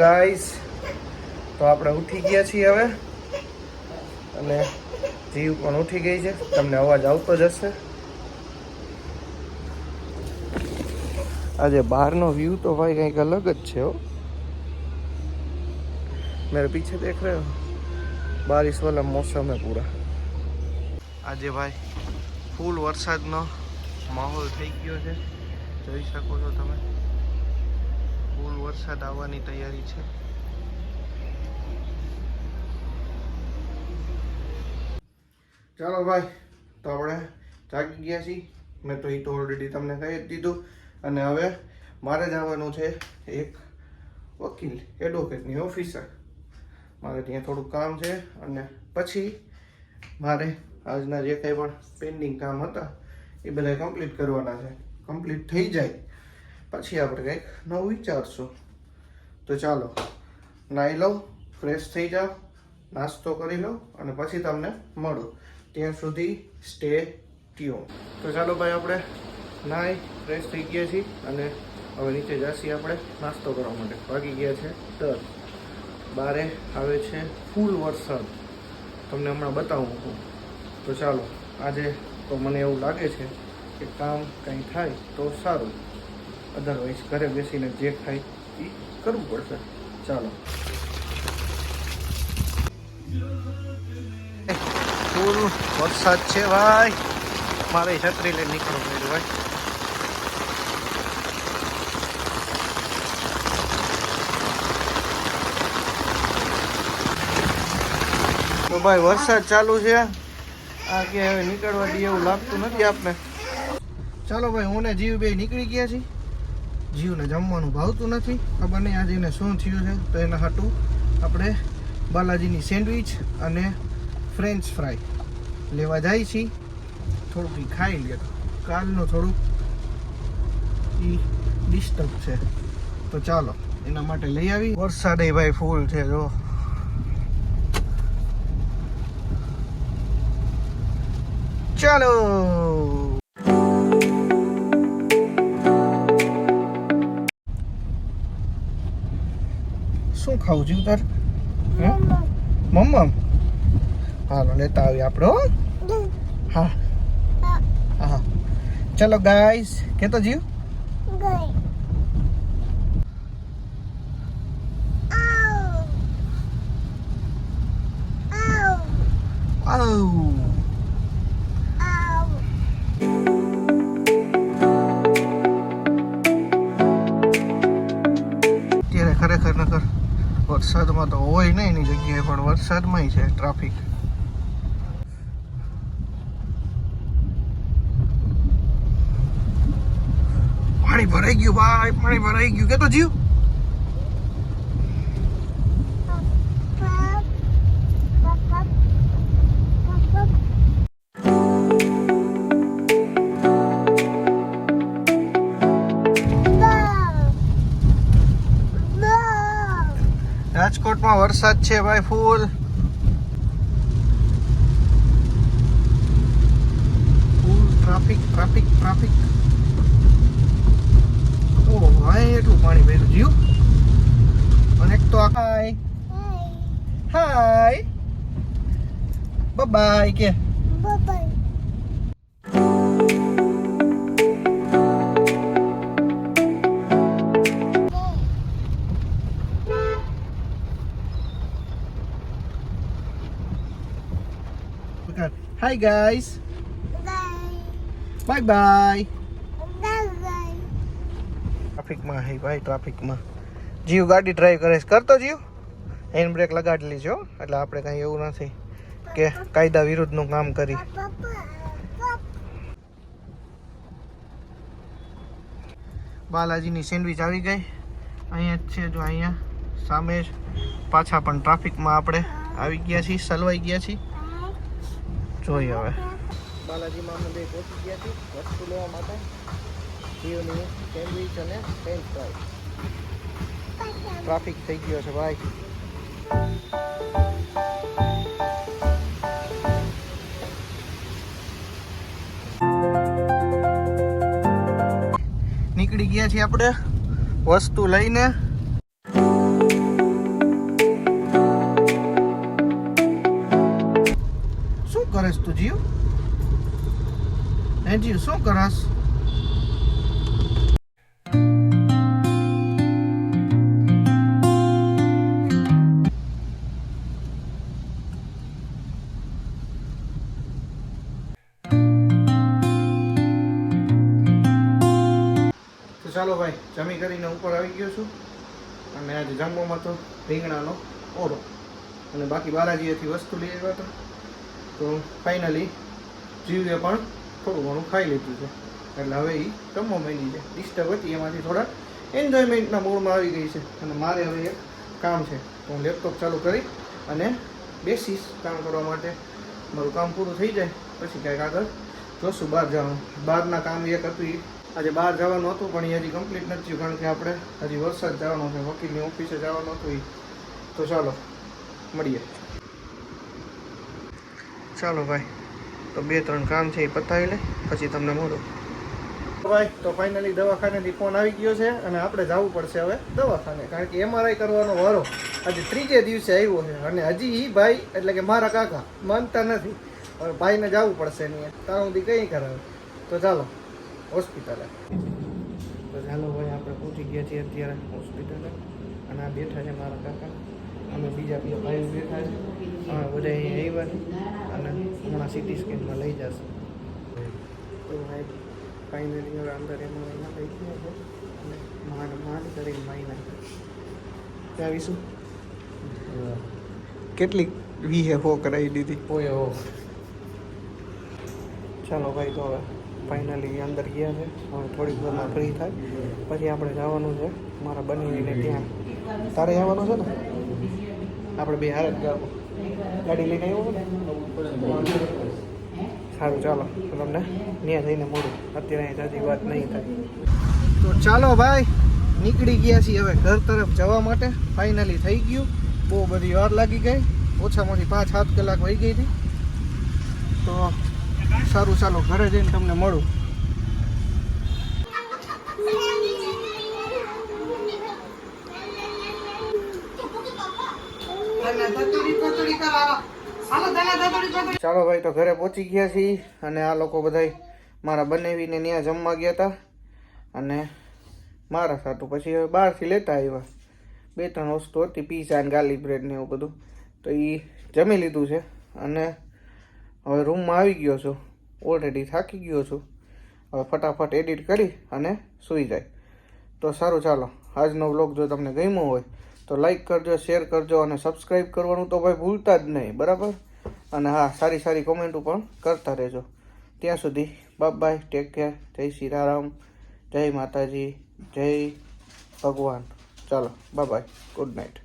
Guys, તો આપણે ઉઠી ગયા છીએ હવે અને જીવ પણ ઉઠી ગઈ છે. તમને અવાજ આવતો જ હશે. આજે બહારનો વ્યૂ તો ભાઈ કંઈક અલગ જ છે હો. मेरे पीछे देख रहे हो, बारिश वाला मौसम है पूरा. આજે ભાઈ ફૂલ વરસાદનો માહોલ થઈ ગયો છે. જોઈ શકો છો તમે, ફૂલ વરસાદ આવવાની તૈયારી છે. ચાલો ભાઈ, તો આપણે જાગી ગયા છીએ. મેં તો એ તો ઓલરેડી તમને કહી જ દીધું. અને હવે મારે જવાનું છે એક વકીલ એડવોકેટની ઓફિસે. મારે ત્યાં થોડુંક કામ છે અને પછી મારે આજના જે કંઈ પણ પેન્ડિંગ કામ હતા એ બધા કમ્પ્લીટ કરવાના છે. કમ્પ્લીટ થઈ જાય પછી આપણે કંઈક નવું વિચારશું. તો ચાલો નાહી લઉં, ફ્રેશ થઈ જાઓ, નાસ્તો કરી લો અને પછી તમને મળું. ત્યાં સુધી સ્ટે ટ્યુન. તો ચાલો ભાઈ, આપણે નાહી ફ્રેશ થઈ ગયા છીએ અને હવે નીચે જઈએ આપણે નાસ્તો કરવા માટે. વાગી ગયા છે 10. બારે આવે છે ફૂલ વરસાદ, તમને હમણાં બતાવું છું. તો ચાલો, આજે તો મને એવું લાગે છે કે કામ કંઈ થાય તો સારું, અધરવાઇઝ ઘરે બેસીને જે થાય એ કરવું પડશે. ચાલો, ફૂલ વરસાદ છે ભાઈ. મારે છત્રી લઈને નીકળવું પડ્યું ભાઈ. તો ભાઈ વરસાદ ચાલુ છે. આ કે હવે નીકળવા દે એવું લાગતું નથી આપને. ચાલો ભાઈ, હું ને જીવ બે નીકળી ગયા છીએ. જીવને જમવાનું ભાવતું નથી, ખબર નહીં આજે એને શું થયું છે. તો એના હાટું આપણે બાલાજીની સેન્ડવિચ અને ફ્રેન્ચ ફ્રાય લેવા જાય છીએ. થોડુંક એ ખાઈ લે, કાલનું થોડુંક એ ડિસ્ટર્બ છે. તો ચાલો એના માટે લઈ આવી. વરસાદ ભાઈ ફૂલ છે જો. ચાલો, શું ખાવું છું તાર? મમ્મા, હાલો લેતા આવી આપણો. હા હા, ચલો ગાઈસ, કેતો જીવ ખરેખર નકર વરસાદમાં તો હોય નહીં એની જગ્યાએ, પણ વરસાદમાં છે ટ્રાફિક. પાણી ભરાઈ ગયું ભાઈ, પાણી ભરાઈ ગયું. કે તો જીવ રાજકોટમાં વરસાદ છે ભાઈ ફૂલ. Traffic traffic traffic. ઓ ભાઈ, એટલું પાણી ભર્યું જીવ. અને એક તો હાય હાય બાય કે bye. Hi guys. Bye bye. ટ્રાફિકમાં હે ભાઈ, ટ્રાફિકમાં. જીવ ગાડી ડ્રાઈવ કરે છે. કરતો જીવ હેન્ડ બ્રેક લગાડી લીજો, એટલે આપણે કાંઈ એવું નથી કે કાયદા વિરુદ્ધનું કામ કરી. બાલાજીની સેન્ડવિચ આવી ગઈ. અહીંયા જ છે જો, અહીંયા સામે જ. પાછા પણ ટ્રાફિકમાં આપણે આવી ગયા છીએ, સલવાઈ ગયા છીએ. જોઈએ હવે બાલાજીમાં અમે બે પહોંચી ગયા છીએ વસ્તુ લેવા માટે. જીવની સેન્ડવિચ અને ફ્રેન્ચ ફ્રાય. ટ્રાફિક થઈ ગયો છે ભાઈ. નીકળી ગયા છીએ આપણે વસ્તુ લઈને. કરસ તું જીવ? હે જીવ શું કરસ? ચાલો ભાઈ, જમી કરીને ઉપર આવી ગયો છું અને આજે જમવામાં તો રીંગણાનો ઓરો અને બાકી બાલાજીએથી વસ્તુ લઈ આવ્યા હતા. તો ફાઇનલી જીવે પણ થોડું ઘણું ખાઈ લીધું છે એટલે હવે એ જમવા માંડી છે. ડિસ્ટર્બ હતી એમાંથી થોડા એન્જોયમેન્ટના મૂડમાં આવી ગઈ છે અને મારે હવે એક કામ છે તો હું લેપટોપ ચાલુ કરી અને બેસીશ કામ કરવા માટે. મારું કામ પૂરું થઈ જાય પછી કાંઈક આગળ જોશું. બહાર જવાનું, બહારના કામ એક હતું એ આજે બહાર જવાનું હતું પણ એ હજી કમ્પ્લીટ નથી થયું કારણ કે આપણે હજી વરસાદ જવાનો છે, વકીલની ઓફિસે જવાનું હતું એ. તો ચાલો મળીએ. ચાલો ભાઈ, તો 2-3 કામ છે એ પતાવી લે પછી તમને મળું. ભાઈ તો ફાઇનલી દવાખાનેથી ફોન આવી ગયો છે અને આપણે જવું પડશે હવે દવાખાને કારણ કે MRI કરવાનો વારો આજે 3જે દિવસે આવ્યો છે અને હજી એ ભાઈ એટલે કે મારા કાકા માનતા નથી. હવે ભાઈને જવું પડશે નહીં ત્યાં સુધી કંઈ કરાવે. તો ચાલો હોસ્પિટલે. તો ચાલો ભાઈ આપણે પહોંચી ગયા છીએ અત્યારે હોસ્પિટલે અને આ બેઠા છે મારા કાકા અને બીજા ભાઈઓ બેઠા છે. હા બધા અહીંયા આવ્યા અને હમણાં CT સ્કેનમાં લઈ જશે. તો ભાઈ ફાઇનલી હવે અંદર એમાં લઈ ગયા છે અને માંડ કરીને મારી ત્યાં આવીશું. કેટલી 20 કરાવી દીધી. ચાલો ભાઈ તો હવે ફાઇનલી અંદર ગયા છે. હવે થોડીક વારમાં ફ્રી થાય પછી આપણે જવાનું છે મારા બનીને ત્યાં. તારે આવવાનું છે ને? આપણે બે હારે જ જવું. ગાડી લઈને આવ્યો ને? સારું ચાલો તો તમને ત્યાં જઈને મળું. અત્યારે અહીં જાજી વાત નહીં થાય. તો ચાલો ભાઈ નીકળી ગયા છીએ હવે ઘર તરફ જવા માટે. ફાઇનલી થઈ ગયું. બહુ બધી વાર લાગી ગઈ, ઓછામાંથી 5-7 કલાક વહી ગઈ હતી. તો સારું ચાલો ઘરે જઈને તમને મળું. ચાલો ભાઈ તો ઘરે પહોંચી ગયા છીએ અને આ લોકો બધા મારા બનેવીને ત્યાં જમવા ગયા હતા અને મારા સાટું પછી હવે બહારથી લેતા આવ્યા 2-3 વસ્તુ હતી, પીઝા અને ગાર્લિક બ્રેડ ને એવું બધું. તો એ જમી લીધું છે અને હવે રૂમમાં આવી ગયો છું. ઓલરેડી થાકી ગયો છું. હવે ફટાફટ એડિટ કરી અને સૂઈ જાય. તો સારું ચાલો આજનો વ્લોગ જો તમને ગમ્યો હોય તો લાઈક કરજો, શેર કરજો અને સબસ્ક્રાઈબ કરવાનું તો ભાઈ ભૂલતા જ નહીં, બરાબર? અને હા, સારી સારી કોમેન્ટો પણ કરતા રહેજો. ત્યાં સુધી બાય, ટેક કેર, જય સીતારામ, જય માતાજી, જય ભગવાન. ચાલો બાય, ગુડ નાઇટ.